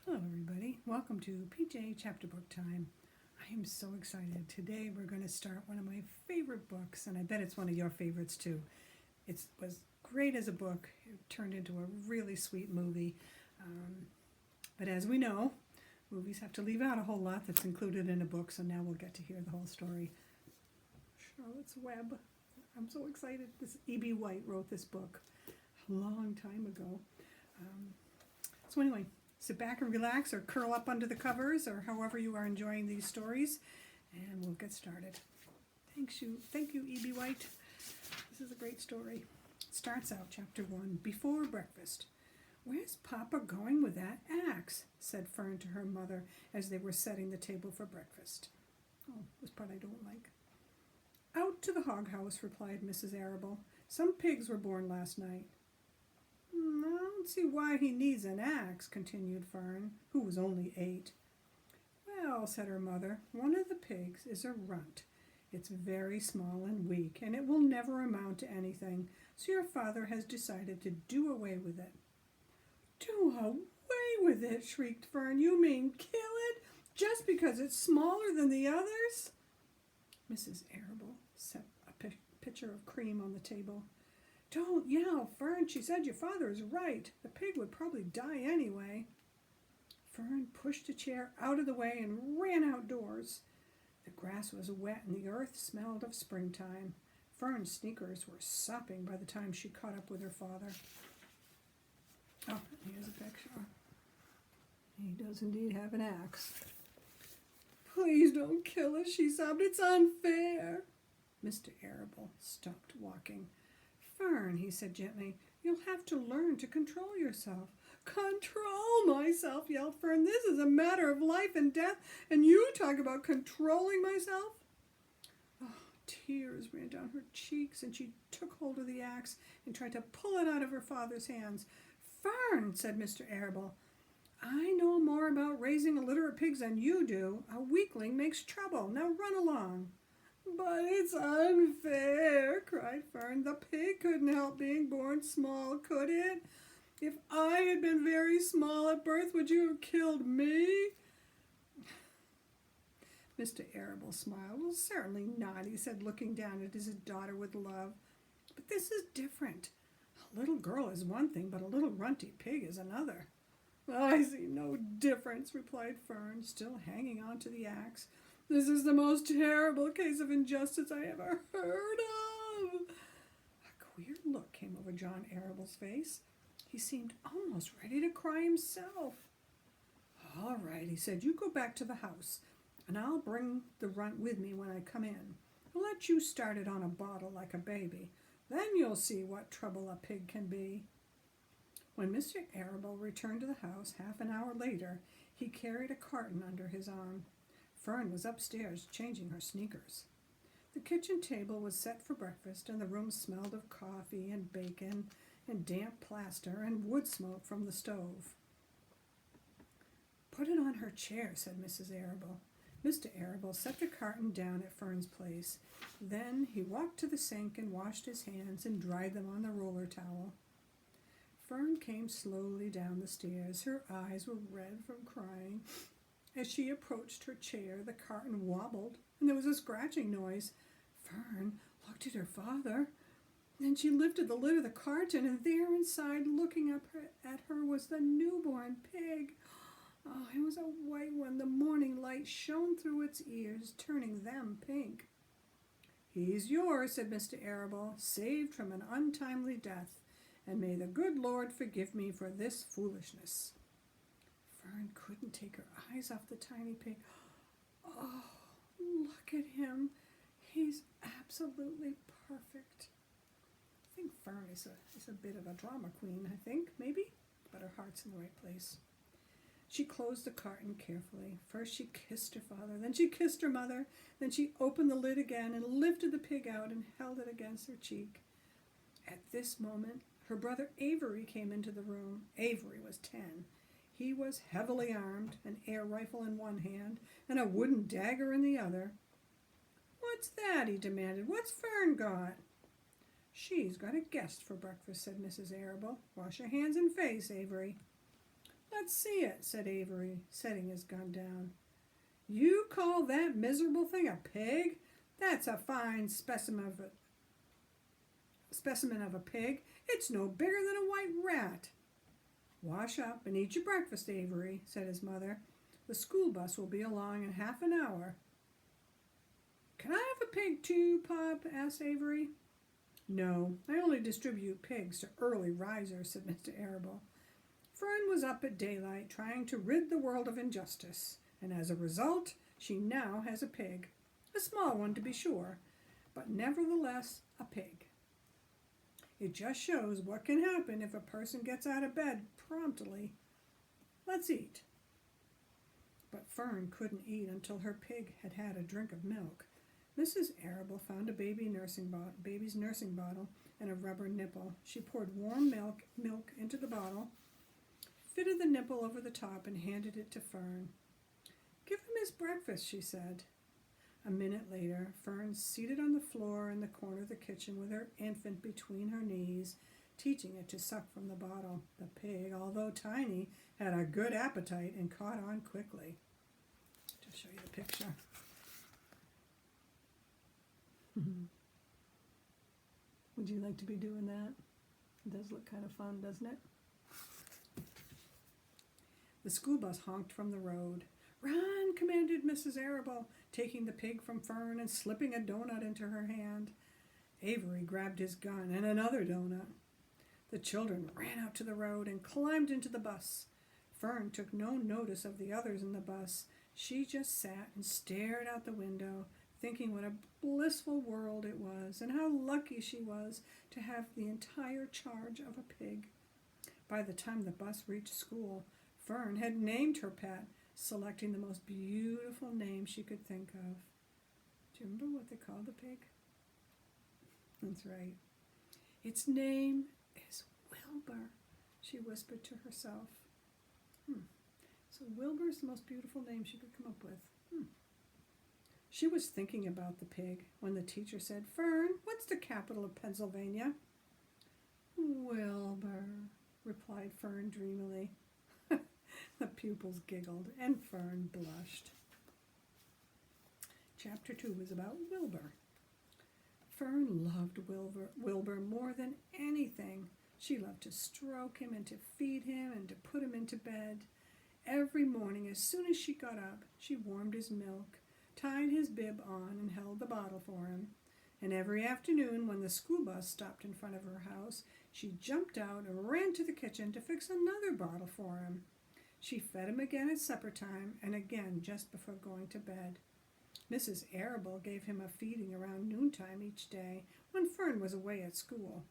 Hello everybody, welcome to PJ Chapter Book Time. I am so excited. Today we're going to start one of my favorite books, and I bet it's one of your favorites too. It was great as a book. It turned into a really sweet movie. But as we know, movies have to leave out a whole lot that's included in a book, so now we'll get to hear the whole story. Charlotte's Web. I'm so excited. This E.B. White wrote this book a long time ago. So anyway, sit back and relax or curl up under the covers or however you are enjoying these stories, and we'll get started. Thank you, E.B. White. This is a great story. It starts out, Chapter 1, Before Breakfast. "Where's Papa going with that axe?" said Fern to her mother as they were setting the table for breakfast. Oh, this part I don't like. "Out to the hog house," replied Mrs. Arable. "Some pigs were born last night." "I don't see why he needs an axe," continued Fern, who was only 8. "Well," said her mother, "one of the pigs is a runt. It's very small and weak, and it will never amount to anything, so your father has decided to do away with it." "Do away with it?" shrieked Fern. "You mean kill it, just because it's smaller than the others?" Mrs. Arable set a pitcher of cream on the table. "Don't yell, Fern. She said your father is right. The pig would probably die anyway." Fern pushed a chair out of the way and ran outdoors. The grass was wet and the earth smelled of springtime. Fern's sneakers were sopping by the time she caught up with her father. Oh, here's a picture. He does indeed have an axe. "Please don't kill us," she sobbed. "It's unfair." Mr. Arable stopped walking. "Fern," he said gently, "you'll have to learn to control yourself." "Control myself," yelled Fern. "This is a matter of life and death, and you talk about controlling myself?" Oh, tears ran down her cheeks, and she took hold of the axe and tried to pull it out of her father's hands. "Fern," said Mr. Arable, "I know more about raising a litter of pigs than you do. A weakling makes trouble. Now run along." "But it's unfair," cried Fern. "The pig couldn't help being born small, could it? If I had been very small at birth, would you have killed me?" Mr. Arable smiled. "Well, certainly not," he said, looking down at his daughter with love. "But this is different. A little girl is one thing, but a little runty pig is another." "I see no difference," replied Fern, still hanging on to the axe. "This is the most terrible case of injustice I ever heard of." A queer look came over John Arable's face. He seemed almost ready to cry himself. "All right," he said, "you go back to the house, and I'll bring the runt with me when I come in. I'll let you start it on a bottle like a baby. Then you'll see what trouble a pig can be." When Mr. Arable returned to the house half an hour later, he carried a carton under his arm. Fern was upstairs changing her sneakers. The kitchen table was set for breakfast, and the room smelled of coffee and bacon and damp plaster and wood smoke from the stove. "Put it on her chair," said Mrs. Arable. Mr. Arable set the carton down at Fern's place. Then he walked to the sink and washed his hands and dried them on the roller towel. Fern came slowly down the stairs. Her eyes were red from crying. As she approached her chair, the carton wobbled, and there was a scratching noise. Fern looked at her father. Then she lifted the lid of the carton, and there inside, looking up at her, was the newborn pig. Oh, it was a white one. The morning light shone through its ears, turning them pink. "He's yours," said Mr. Arable, "saved from an untimely death, and may the good Lord forgive me for this foolishness." Fern couldn't take her eyes off the tiny pig. "Oh, look at him. He's absolutely perfect." I think Fern is a bit of a drama queen, I think, maybe, but her heart's in the right place. She closed the carton carefully. First she kissed her father, then she kissed her mother, then she opened the lid again and lifted the pig out and held it against her cheek. At this moment, her brother Avery came into the room. Avery was 10. He was heavily armed, an air rifle in one hand and a wooden dagger in the other. "What's that?" he demanded. "What's Fern got?" "She's got a guest for breakfast," said Mrs. Arable. "Wash your hands and face, Avery." Let's see it, said Avery, setting his gun down. You call that miserable thing a pig? That's a fine specimen of a pig. It's no bigger than a white rat. Wash up and eat your breakfast, Avery, said his mother. The school bus will be along in half an hour. Can I have a pig too, Pop? Asked Avery. No, I only distribute pigs to early risers, said Mr. Arable. Fern was up at daylight trying to rid the world of injustice, and as a result, she now has a pig. A small one, to be sure, but nevertheless a pig. It just shows what can happen if a person gets out of bed promptly. Let's eat. But Fern couldn't eat until her pig had had a drink of milk. Mrs. Arable found a baby's nursing bottle and a rubber nipple. She poured warm milk into the bottle, fitted the nipple over the top, and handed it to Fern. Give him his breakfast, she said. A minute later, Fern, seated on the floor in the corner of the kitchen with her infant between her knees, teaching it to suck from the bottle. The pig, although tiny, had a good appetite and caught on quickly. I'll show you the picture. Would you like to be doing that? It does look kind of fun, doesn't it? The school bus honked from the road. Run, commanded Mrs. Arable, taking the pig from Fern and slipping a donut into her hand. Avery grabbed his gun and another donut. The children ran out to the road and climbed into the bus. Fern took no notice of the others in the bus. She just sat and stared out the window, thinking what a blissful world it was and how lucky she was to have the entire charge of a pig. By the time the bus reached school, Fern had named her pet, selecting the most beautiful name she could think of. Do you remember what they called the pig? That's right. Its name is Wilbur, she whispered to herself. So Wilbur's the most beautiful name she could come up with. She was thinking about the pig when the teacher said, Fern, what's the capital of Pennsylvania? Wilbur, replied Fern dreamily. The pupils giggled and Fern blushed. Chapter 2 was about Wilbur. Fern loved Wilbur more than anything. She loved to stroke him and to feed him and to put him into bed. Every morning, as soon as she got up, she warmed his milk, tied his bib on, and held the bottle for him. And every afternoon, when the school bus stopped in front of her house, she jumped out and ran to the kitchen to fix another bottle for him. She fed him again at supper time and again just before going to bed. Mrs. Arable gave him a feeding around noontime each day when Fern was away at school.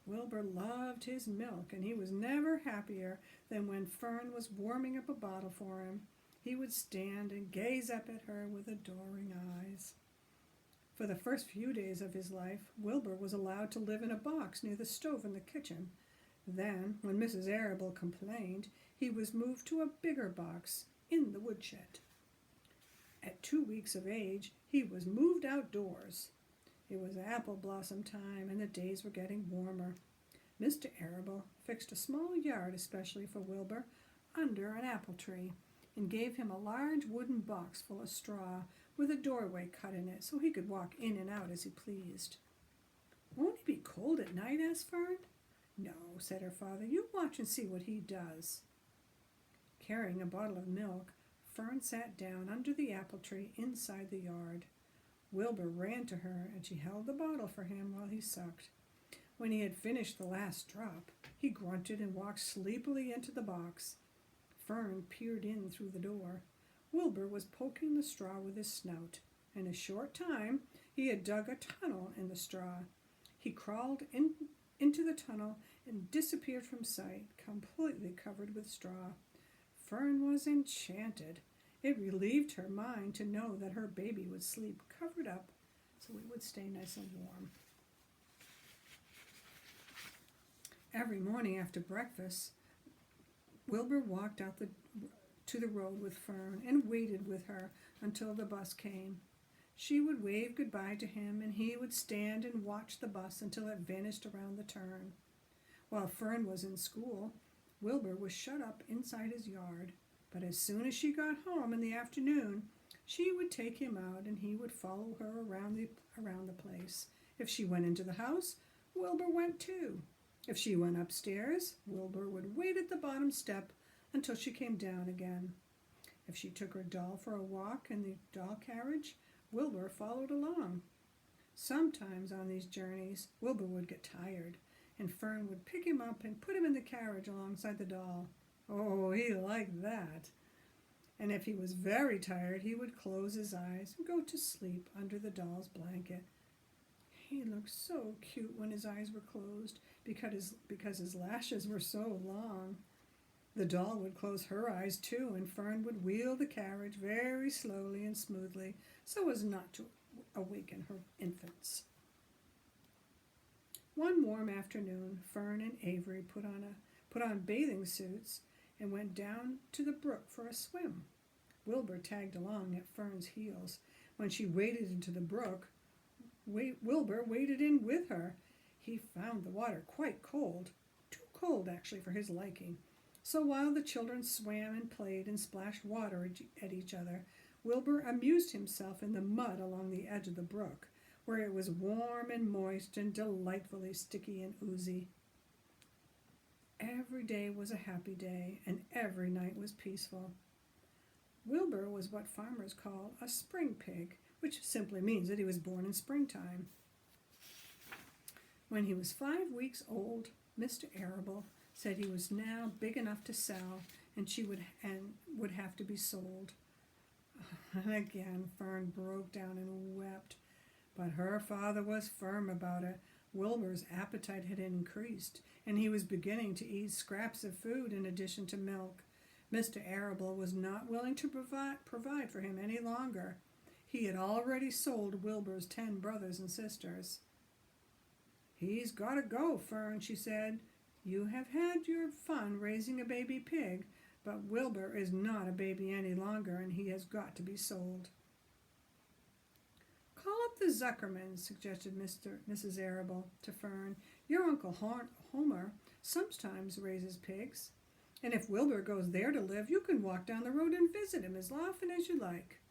Wilbur loved his milk, and he was never happier than when Fern was warming up a bottle for him. He would stand and gaze up at her with adoring eyes. For the first few days of his life, Wilbur was allowed to live in a box near the stove in the kitchen. Then, when Mrs. Arable complained, he was moved to a bigger box in the woodshed. At 2 weeks of age, he was moved outdoors. It was apple blossom time, and the days were getting warmer. Mr. Arable fixed a small yard especially for Wilbur under an apple tree, and gave him a large wooden box full of straw with a doorway cut in it so he could walk in and out as he pleased. Won't he be cold at night? Asked Fern. No, said her father. You watch and see what he does. Carrying a bottle of milk, Fern sat down under the apple tree inside the yard. Wilbur ran to her, and she held the bottle for him while he sucked. When he had finished the last drop, he grunted and walked sleepily into the box. Fern peered in through the door. Wilbur was poking the straw with his snout. In a short time, he had dug a tunnel in the straw. He crawled into the tunnel and disappeared from sight, completely covered with straw. Fern was enchanted. It relieved her mind to know that her baby would sleep covered up so it would stay nice and warm. Every morning after breakfast, Wilbur walked out to the road with Fern and waited with her until the bus came. She would wave goodbye to him, and he would stand and watch the bus until it vanished around the turn. While Fern was in school, Wilbur was shut up inside his yard, but as soon as she got home in the afternoon, she would take him out and he would follow her around the place. If she went into the house, Wilbur went too. If she went upstairs, Wilbur would wait at the bottom step until she came down again. If she took her doll for a walk in the doll carriage, Wilbur followed along. Sometimes on these journeys, Wilbur would get tired, and Fern would pick him up and put him in the carriage alongside the doll. Oh, he liked that. And if he was very tired, he would close his eyes and go to sleep under the doll's blanket. He looked so cute when his eyes were closed because his lashes were so long. The doll would close her eyes too, and Fern would wheel the carriage very slowly and smoothly so as not to awaken her infants. One warm afternoon, Fern and Avery put on bathing suits and went down to the brook for a swim. Wilbur tagged along at Fern's heels. When she waded into the brook, Wilbur waded in with her. He found the water quite cold, too cold actually for his liking. So while the children swam and played and splashed water at each other, Wilbur amused himself in the mud along the edge of the brook, where it was warm and moist and delightfully sticky and oozy. Every day was a happy day, and every night was peaceful. Wilbur was what farmers call a spring pig, which simply means that he was born in springtime. When he was 5 weeks old, Mr. Arable said he was now big enough to sell, and would have to be sold. And again, Fern broke down and wept, but her father was firm about it. Wilbur's appetite had increased, and he was beginning to eat scraps of food in addition to milk. Mr. Arable was not willing to provide for him any longer. He had already sold Wilbur's 10 brothers and sisters. "He's got to go, Fern," she said. "You have had your fun raising a baby pig, but Wilbur is not a baby any longer, and he has got to be sold." "Call up the Zuckermans," suggested Mrs. Arable to Fern. "Your Uncle Homer sometimes raises pigs, and if Wilbur goes there to live, you can walk down the road and visit him as often as you like."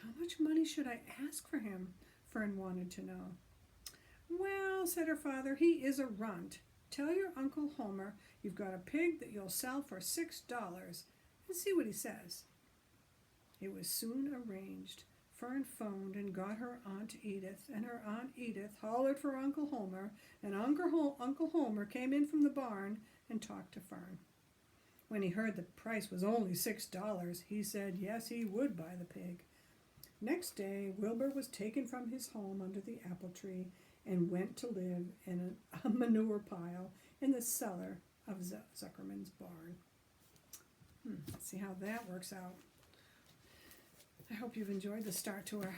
"How much money should I ask for him?" Fern wanted to know. "Well," said her father, "he is a runt. Tell your Uncle Homer you've got a pig that you'll sell for $6, and see what he says." It was soon arranged. Fern phoned and got her Aunt Edith, and her Aunt Edith hollered for Uncle Homer, and Uncle Homer came in from the barn and talked to Fern. When he heard the price was only $6, he said yes, he would buy the pig. Next day, Wilbur was taken from his home under the apple tree and went to live in a manure pile in the cellar of Zuckerman's barn. Let's see how that works out. I hope you've enjoyed the start to our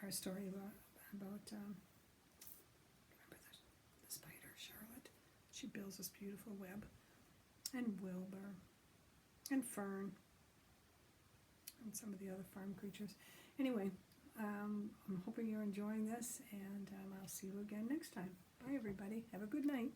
story about remember the spider, Charlotte. She builds this beautiful web. And Wilbur. And Fern. And some of the other farm creatures. Anyway, I'm hoping you're enjoying this, and I'll see you again next time. Bye, everybody. Have a good night.